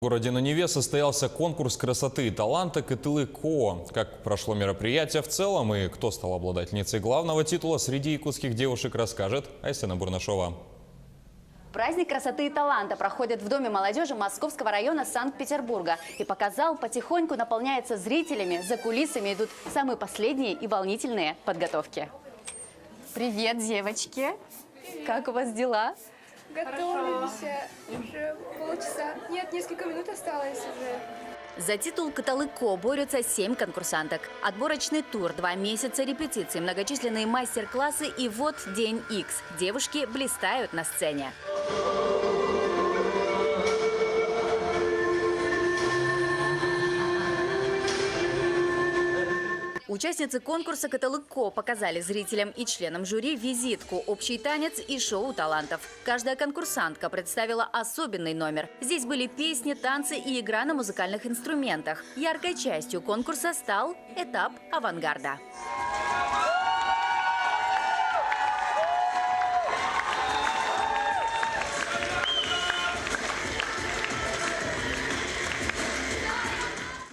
В городе на Неве состоялся конкурс красоты и таланта «Кытылыко». Как прошло мероприятие в целом и кто стал обладательницей главного титула среди якутских девушек, расскажет Айсена Бурнашова. Праздник красоты и таланта проходит в Доме молодежи Московского района Санкт-Петербурга. И показал, потихоньку наполняется зрителями. За кулисами идут самые последние и волнительные подготовки. Привет, девочки! Как у вас дела? Готовимся уже полчаса. Нет, несколько минут осталось уже. За титул «Кытылыко» борются 7 конкурсанток. Отборочный тур, 2 месяца репетиций, многочисленные мастер-классы и вот день X. Девушки блистают на сцене. Участницы конкурса «Кытылыко» показали зрителям и членам жюри визитку, общий танец и шоу талантов. Каждая конкурсантка представила особенный номер. Здесь были песни, танцы и игра на музыкальных инструментах. Яркой частью конкурса стал этап авангарда.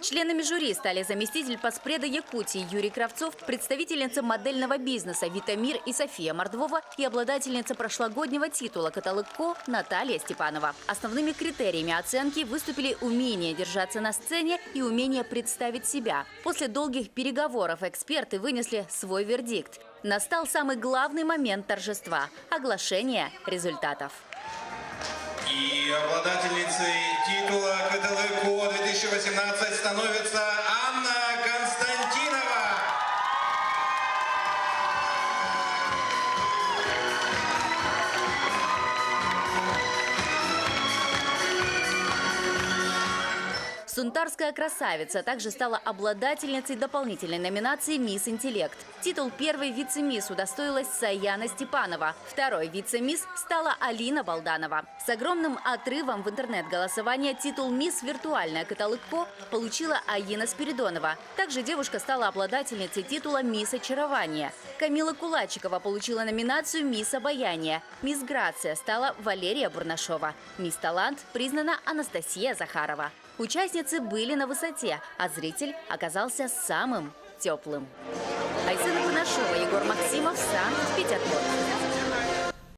Членами жюри стали заместитель поспреда Якутии Юрий Кравцов, представительница модельного бизнеса Вита Мир и София Мордвова и обладательница прошлогоднего титула «Кытылыко» Наталья Степанова. Основными критериями оценки выступили умение держаться на сцене и умение представить себя. После долгих переговоров эксперты вынесли свой вердикт. Настал самый главный момент торжества – оглашение результатов. И обладательницей титула «Кытылыко» 2018 становится Анна Константинова. Сунтарская красавица также стала обладательницей дополнительной номинации «Мисс Интеллект». Титул первой вице-мисс удостоилась Саяна Степанова. Второй вице-мисс стала Алина Балданова. С огромным отрывом в интернет-голосование титул «Мисс Виртуальная Кытылыко» получила Аина Спиридонова. Также девушка стала обладательницей титула «Мисс Очарование». Камила Кулачикова получила номинацию «Мисс Обаяние». «Мисс Грация» стала Валерия Бурнашова. «Мисс Талант» признана Анастасия Захарова. Участницы были на высоте, а зритель оказался самым теплым. Айсена Бурнашова, Егор Максимов, Санкт-Петербург.